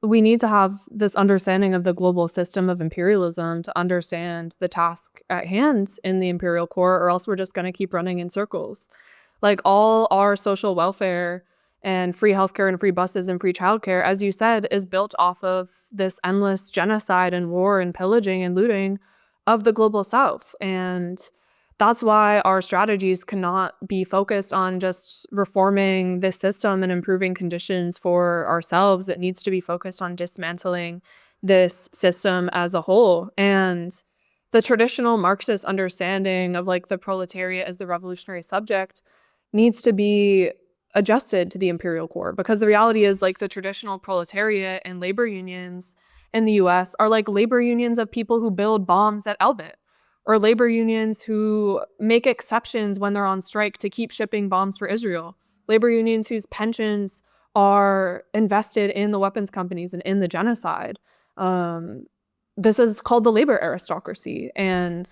we need to have this understanding of the global system of imperialism to understand the task at hand in the imperial core, or else we're just going to keep running in circles. Like, all our social welfare and free healthcare and free buses and free childcare, as you said, is built off of this endless genocide and war and pillaging and looting of the global south. And that's why our strategies cannot be focused on just reforming this system and improving conditions for ourselves. It needs to be focused on dismantling this system as a whole. And the traditional Marxist understanding of, like, the proletariat as the revolutionary subject needs to be adjusted to the imperial core, because the reality is, like, the traditional proletariat and labor unions in the US are like labor unions of people who build bombs at Elbit, or labor unions who make exceptions when they're on strike to keep shipping bombs for Israel, labor unions whose pensions are invested in the weapons companies and in the genocide. This is called the labor aristocracy. And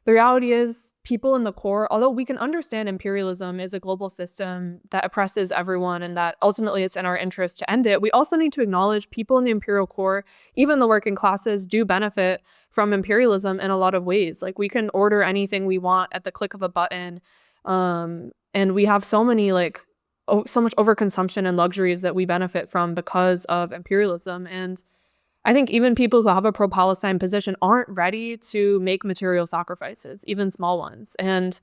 the reality is, people in the core, although we can understand imperialism is a global system that oppresses everyone and that ultimately it's in our interest to end it, we also need to acknowledge people in the imperial core, even the working classes, do benefit from imperialism in a lot of ways. Like, we can order anything we want at the click of a button. And we have so many, so much overconsumption and luxuries that we benefit from because of imperialism. And I think even people who have a pro-Palestine position aren't ready to make material sacrifices, even small ones. And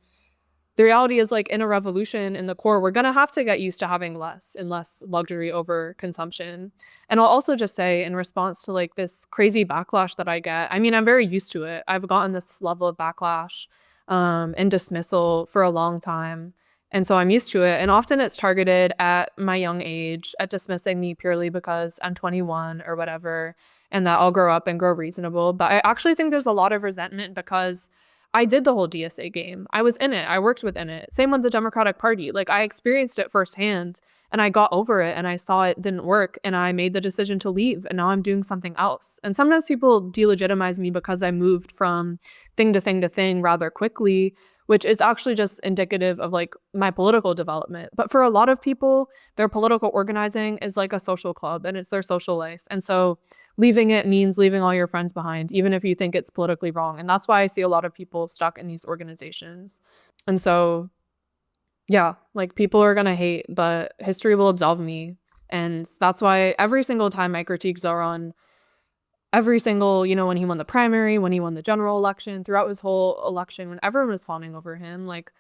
the reality is, like, in a revolution in the core, we're going to have to get used to having less and less luxury over consumption. And I'll also just say, in response to, like, this crazy backlash that I get, I mean, I'm very used to it. I've gotten this level of backlash and dismissal for a long time. And so I'm used to it. And often it's targeted at my young age, at dismissing me purely because I'm 21 or whatever, and that I'll grow up and grow reasonable. But I actually think there's a lot of resentment because I did the whole DSA game. I was in it. I worked within it. Same with the Democratic Party. Like, I experienced it firsthand and I got over it and I saw it didn't work and I made the decision to leave, and now I'm doing something else. And sometimes people delegitimize me because I moved from thing to thing to thing rather quickly, which is actually just indicative of, like, my political development. But for a lot of people, their political organizing is like a social club and it's their social life. And so leaving it means leaving all your friends behind, even if you think it's politically wrong. And that's why I see a lot of people stuck in these organizations. And so, yeah, like, people are going to hate, but history will absolve me. And that's why every single time I critique Zohran, every single, when he won the primary, when he won the general election, throughout his whole election, when everyone was fawning over him, like,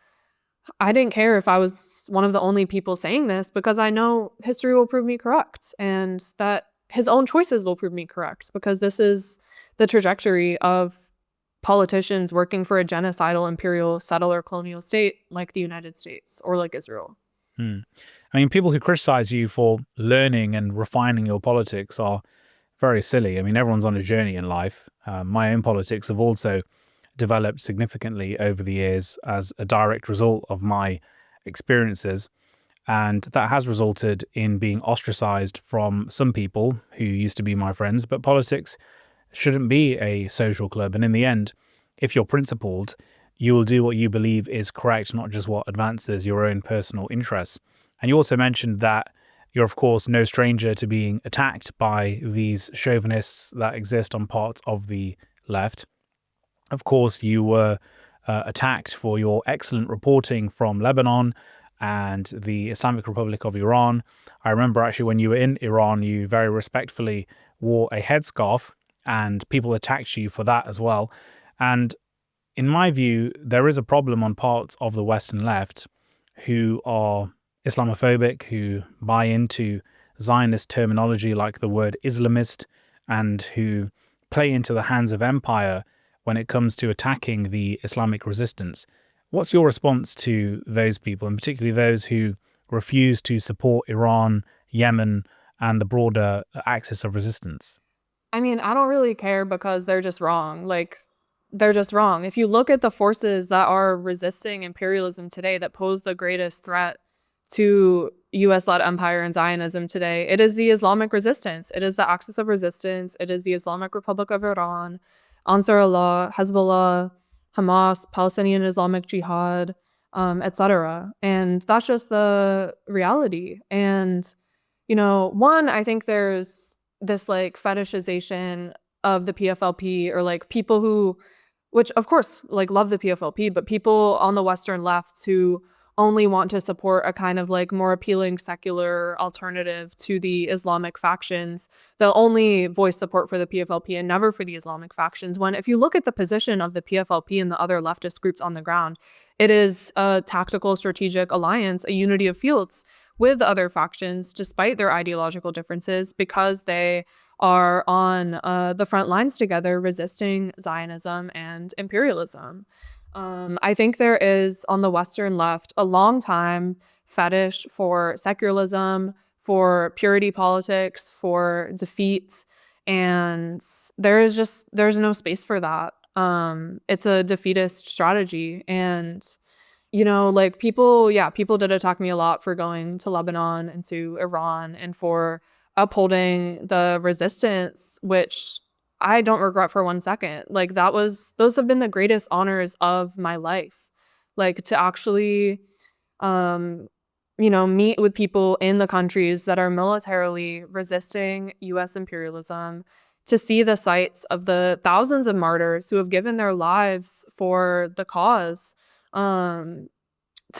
I didn't care if I was one of the only people saying this, because I know history will prove me correct, and that his own choices will prove me correct, because this is the trajectory of politicians working for a genocidal imperial settler colonial state like the United States or like Israel. Hmm. I mean, people who criticize you for learning and refining your politics are very silly. I mean, everyone's on a journey in life. My own politics have also developed significantly over the years as a direct result of my experiences. And that has resulted in being ostracized from some people who used to be my friends. But politics shouldn't be a social club. And in the end, if you're principled, you will do what you believe is correct, not just what advances your own personal interests. And you also mentioned that you're, of course, no stranger to being attacked by these chauvinists that exist on parts of the left. Of course, you were attacked for your excellent reporting from Lebanon and the Islamic Republic of Iran. I remember actually when you were in Iran, you very respectfully wore a headscarf, and people attacked you for that as well. And in my view, there is a problem on parts of the Western left who are Islamophobic, who buy into Zionist terminology like the word Islamist, and who play into the hands of empire when it comes to attacking the Islamic resistance. What's your response to those people, and particularly those who refuse to support Iran, Yemen, and the broader axis of resistance? I mean, I don't really care, because they're just wrong. Like, they're just wrong. If you look at the forces that are resisting imperialism today, that pose the greatest threat to US-led empire and Zionism today, it is the Islamic resistance. It is the axis of resistance. It is the Islamic Republic of Iran, Ansar Allah, Hezbollah, Hamas, Palestinian Islamic Jihad, etc. And that's just the reality. And, one, I think there's this like fetishization of the PFLP, or like people who, which of course like love the PFLP, but people on the Western left who only want to support a kind of like more appealing secular alternative to the Islamic factions. They'll only voice support for the PFLP and never for the Islamic factions. When if you look at the position of the PFLP and the other leftist groups on the ground, it is a tactical strategic alliance, a unity of fields with other factions, despite their ideological differences, because they are on the front lines together resisting Zionism and imperialism. I think there is, on the Western left, a long time fetish for secularism, for purity politics, for defeat, and there's no space for that. It's a defeatist strategy, and like people did attack me a lot for going to Lebanon and to Iran and for upholding the resistance, which I don't regret for one second. Like those have been the greatest honors of my life. Like to actually, meet with people in the countries that are militarily resisting US imperialism, to see the sites of the thousands of martyrs who have given their lives for the cause, to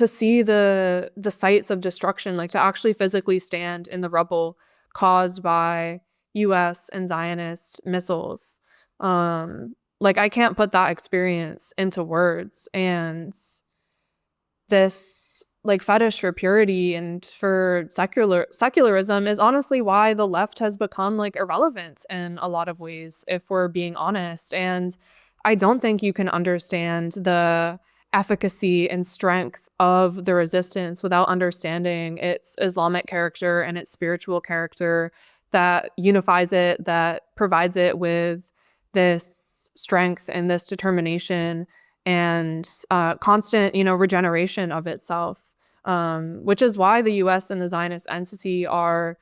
see the sites of destruction, like to actually physically stand in the rubble caused by US and Zionist missiles. Like I can't put that experience into words. And this like fetish for purity and for secularism is honestly why the left has become like irrelevant in a lot of ways, if we're being honest. And I don't think you can understand the efficacy and strength of the resistance without understanding its Islamic character and its spiritual character that unifies it, that provides it with this strength and this determination and constant, regeneration of itself, which is why the US and the Zionist entity are,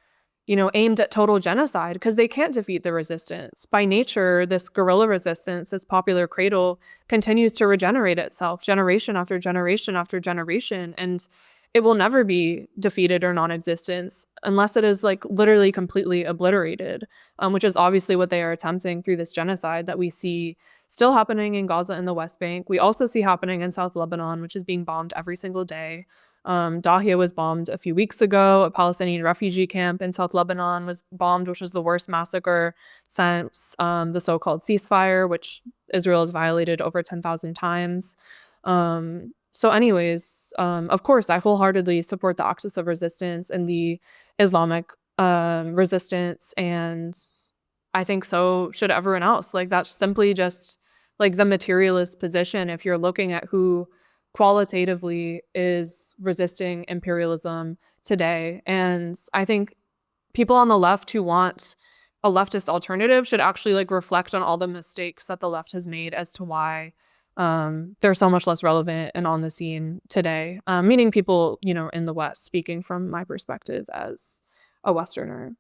aimed at total genocide, because they can't defeat the resistance. By nature, this guerrilla resistance, this popular cradle, continues to regenerate itself generation after generation after generation, and it will never be defeated or non-existent unless it is like literally completely obliterated, which is obviously what they are attempting through this genocide that we see still happening in Gaza and the West Bank. We also see happening in South Lebanon, which is being bombed every single day. Dahia was bombed a few weeks ago. A Palestinian refugee camp in South Lebanon was bombed, which was the worst massacre since the so-called ceasefire, which Israel has violated over 10,000 times. So anyways, of course, I wholeheartedly support the axis of resistance and the Islamic resistance, and I think so should everyone else. Like, that's simply just like the materialist position if you're looking at who qualitatively is resisting imperialism today. And I think people on the left who want a leftist alternative should actually like reflect on all the mistakes that the left has made as to why they're so much less relevant and on the scene today. Meaning people, in the West, speaking from my perspective as a Westerner.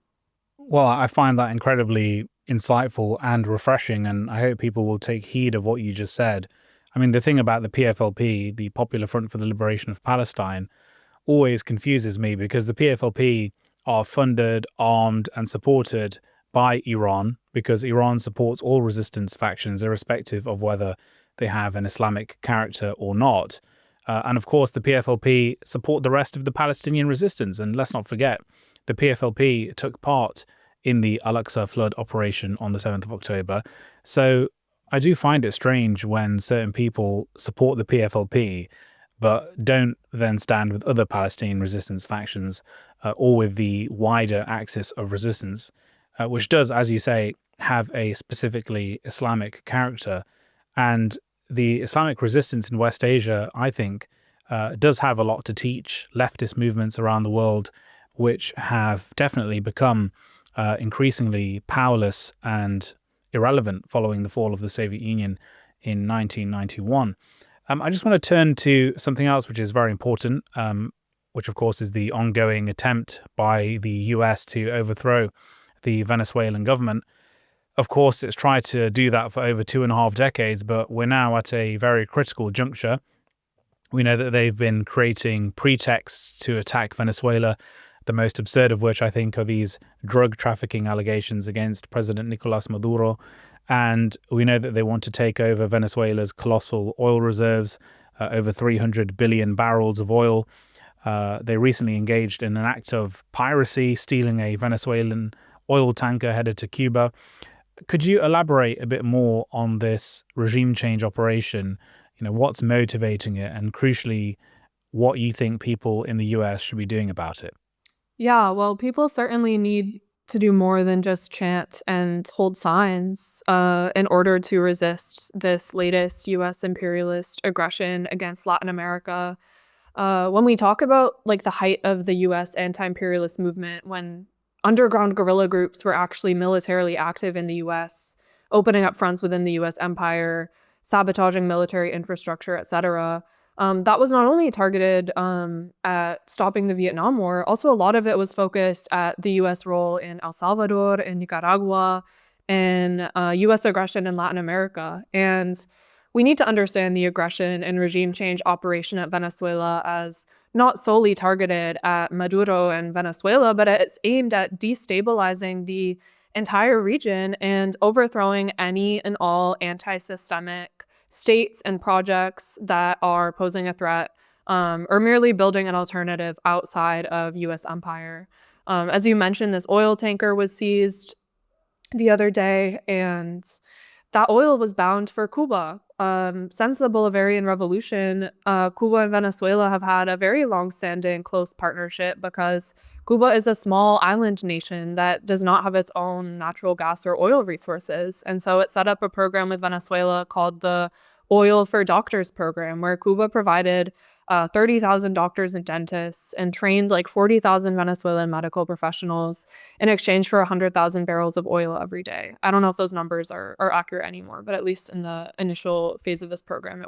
Well, I find that incredibly insightful and refreshing, and I hope people will take heed of what you just said. I mean, the thing about the PFLP, the Popular Front for the Liberation of Palestine, always confuses me because the PFLP are funded, armed, and supported by Iran because Iran supports all resistance factions, irrespective of whether they have an Islamic character or not. And of course, the PFLP support the rest of the Palestinian resistance. And let's not forget, the PFLP took part in the Al-Aqsa flood operation on the 7th of October. So I do find it strange when certain people support the PFLP but don't then stand with other Palestinian resistance factions or with the wider axis of resistance, which does, as you say, have a specifically Islamic character. And the Islamic resistance in West Asia, I think, does have a lot to teach leftist movements around the world, which have definitely become increasingly powerless and irrelevant following the fall of the Soviet Union in 1991. I just want to turn to something else which is very important, which of course is the ongoing attempt by the US to overthrow the Venezuelan government. Of course, it's tried to do that for over 2.5 decades, but we're now at a very critical juncture. We know that they've been creating pretexts to attack Venezuela, the most absurd of which I think are these drug trafficking allegations against President Nicolas Maduro. And we know that they want to take over Venezuela's colossal oil reserves, over 300 billion barrels of oil. They recently engaged in an act of piracy, stealing a Venezuelan oil tanker headed to Cuba. Could you elaborate a bit more on this regime change operation? What's motivating it, and crucially, what you think people in the US should be doing about it? Yeah, well, people certainly need to do more than just chant and hold signs in order to resist this latest US imperialist aggression against Latin America. When we talk about like the height of the US anti-imperialist movement, when underground guerrilla groups were actually militarily active in the US, opening up fronts within the US empire, sabotaging military infrastructure, etc. That was not only targeted at stopping the Vietnam War, also a lot of it was focused at the US role in El Salvador, in Nicaragua, and US aggression in Latin America. And we need to understand the aggression and regime change operation at Venezuela as not solely targeted at Maduro and Venezuela, but it's aimed at destabilizing the entire region and overthrowing any and all anti-systemic states and projects that are posing a threat or merely building an alternative outside of US empire. As you mentioned, this oil tanker was seized the other day, and that oil was bound for Cuba. Since the Bolivarian Revolution, Cuba and Venezuela have had a very long-standing close partnership because Cuba is a small island nation that does not have its own natural gas or oil resources. And so it set up a program with Venezuela called the Oil for Doctors program, where Cuba provided 30,000 doctors and dentists and trained like 40,000 Venezuelan medical professionals in exchange for 100,000 barrels of oil every day. I don't know if those numbers are accurate anymore, but at least in the initial phase of this program,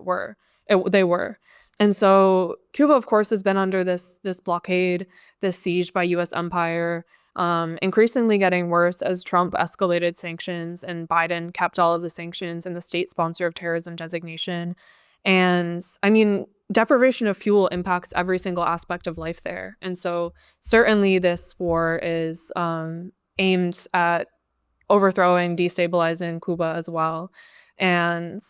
they were. And so Cuba, of course, has been under this blockade, this siege by US empire, increasingly getting worse as Trump escalated sanctions and Biden kept all of the sanctions and the state sponsor of terrorism designation. And I mean, deprivation of fuel impacts every single aspect of life there. And so certainly this war is aimed at overthrowing, destabilizing Cuba as well. And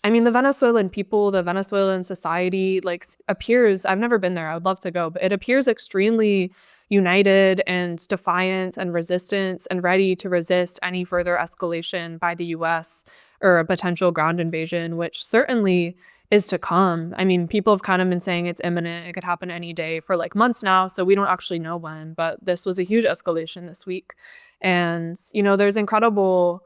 I mean, the Venezuelan people, the Venezuelan society, like, appears, I've never been there, I would love to go, but it appears extremely united and defiant and resistant and ready to resist any further escalation by the US or a potential ground invasion, which certainly is to come. I mean, people have kind of been saying it's imminent, it could happen any day for like months now, so we don't actually know when, but this was a huge escalation this week. And, there's incredible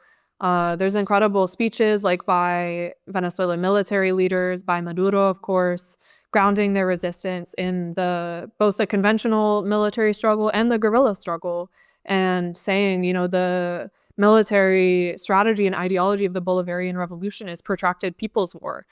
speeches like by Venezuelan military leaders, by Maduro, of course, grounding their resistance in both the conventional military struggle and the guerrilla struggle, and saying, the military strategy and ideology of the Bolivarian Revolution is protracted people's war.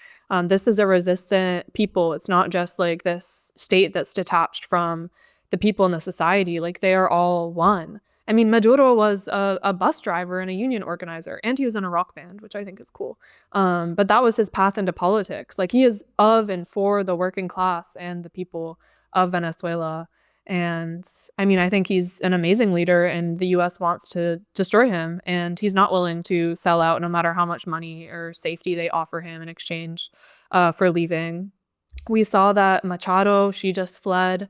This is a resistant people. It's not just like this state that's detached from the people in the society. Like, they are all one. I mean, Maduro was a bus driver and a union organizer, and he was in a rock band, which I think is cool. But that was his path into politics. Like, he is of and for the working class and the people of Venezuela. And I mean, I think he's an amazing leader, and the US wants to destroy him, and he's not willing to sell out no matter how much money or safety they offer him in exchange for leaving. We saw that Machado, she just fled.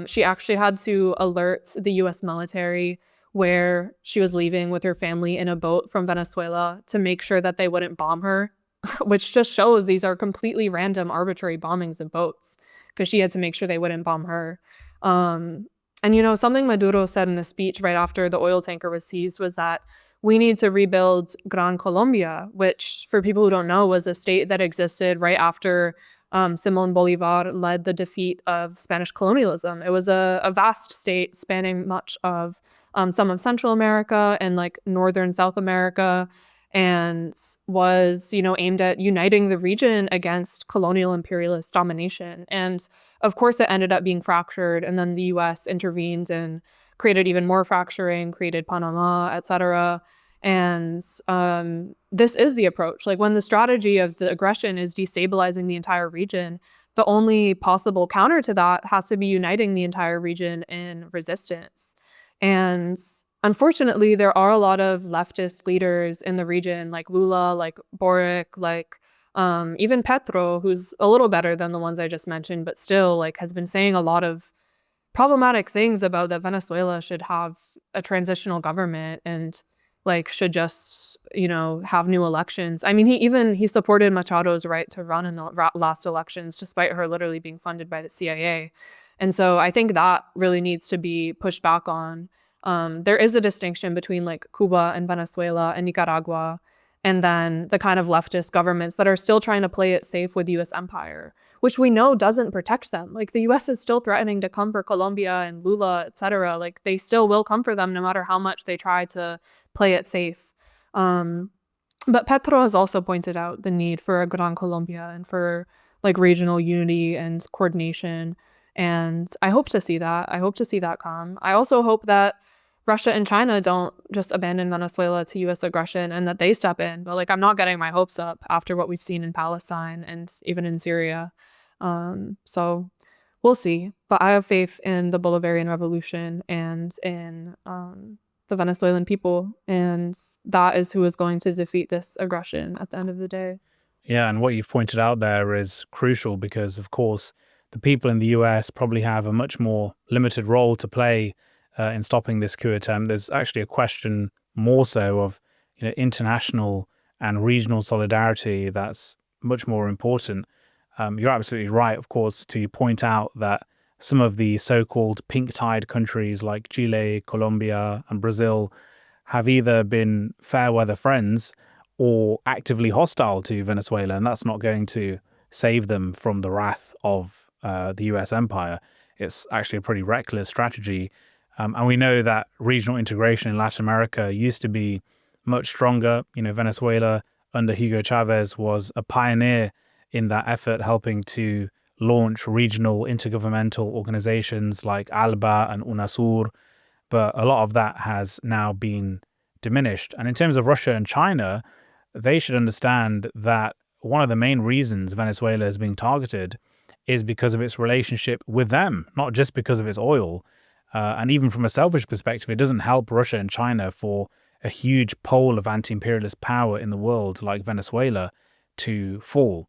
She actually had to alert the US military where she was leaving with her family in a boat from Venezuela to make sure that they wouldn't bomb her, which just shows these are completely random, arbitrary bombings of boats, because she had to make sure they wouldn't bomb her. And something Maduro said in a speech right after the oil tanker was seized was that we need to rebuild Gran Colombia, which, for people who don't know, was a state that existed right after Simón Bolívar led the defeat of Spanish colonialism. It was a vast state spanning much of some of Central America and like northern South America, and was, aimed at uniting the region against colonial imperialist domination. And of course, it ended up being fractured, and then the US intervened and created even more fracturing, created Panama, etc. And this is the approach. Like, when the strategy of the aggression is destabilizing the entire region, the only possible counter to that has to be uniting the entire region in resistance. And unfortunately, there are a lot of leftist leaders in the region, like Lula, like Boric, like even Petro, who's a little better than the ones I just mentioned, but still like has been saying a lot of problematic things about that Venezuela should have a transitional government and like should just, have new elections. I mean, he supported Machado's right to run in the last elections, despite her literally being funded by the CIA. And so I think that really needs to be pushed back on. There is a distinction between like Cuba and Venezuela and Nicaragua, and then the kind of leftist governments that are still trying to play it safe with US empire, which we know doesn't protect them. Like, the US is still threatening to come for Colombia and Lula, etc. Like, they still will come for them no matter how much they try to play it safe. But Petro has also pointed out the need for a Gran Colombia and for like regional unity and coordination. And I hope to see that. I hope to see that come. I also hope that Russia and China don't just abandon Venezuela to US aggression and that they step in. But like, I'm not getting my hopes up after what we've seen in Palestine and even in Syria. So we'll see. But I have faith in the Bolivarian Revolution and in the Venezuelan people. And that is who is going to defeat this aggression at the end of the day. Yeah, and what you've pointed out there is crucial because, of course, the people in the US probably have a much more limited role to play in stopping this coup attempt. There's actually a question more so of international and regional solidarity that's much more important. You're absolutely right, of course, to point out that some of the so-called pink tide countries like Chile, Colombia, and Brazil have either been fair weather friends or actively hostile to Venezuela, and that's not going to save them from the wrath of the US empire. It's actually a pretty reckless strategy. And we know that regional integration in Latin America used to be much stronger. Venezuela under Hugo Chavez was a pioneer in that effort, helping to launch regional intergovernmental organizations like ALBA and UNASUR. But a lot of that has now been diminished. And in terms of Russia and China, they should understand that one of the main reasons Venezuela is being targeted is because of its relationship with them, not just because of its oil. And even from a selfish perspective, it doesn't help Russia and China for a huge pole of anti-imperialist power in the world like Venezuela to fall.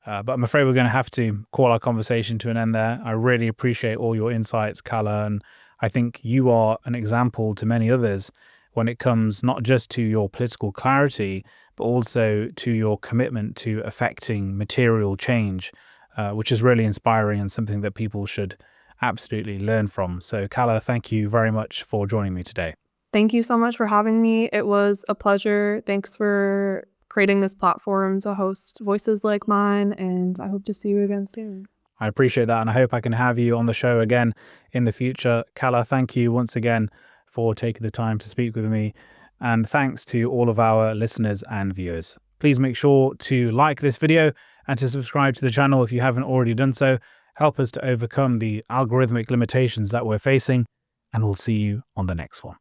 But I'm afraid we're going to have to call our conversation to an end there. I really appreciate all your insights, Calla, and I think you are an example to many others when it comes not just to your political clarity, but also to your commitment to affecting material change, which is really inspiring and something that people should absolutely learn from. So, Calla, thank you very much for joining me today. Thank you so much for having me. It was a pleasure. Thanks for creating this platform to host voices like mine, and I hope to see you again soon. I appreciate that, and I hope I can have you on the show again in the future. Calla, thank you once again for taking the time to speak with me, and thanks to all of our listeners and viewers. Please make sure to like this video and to subscribe to the channel if you haven't already done so. Help us to overcome the algorithmic limitations that we're facing, and we'll see you on the next one.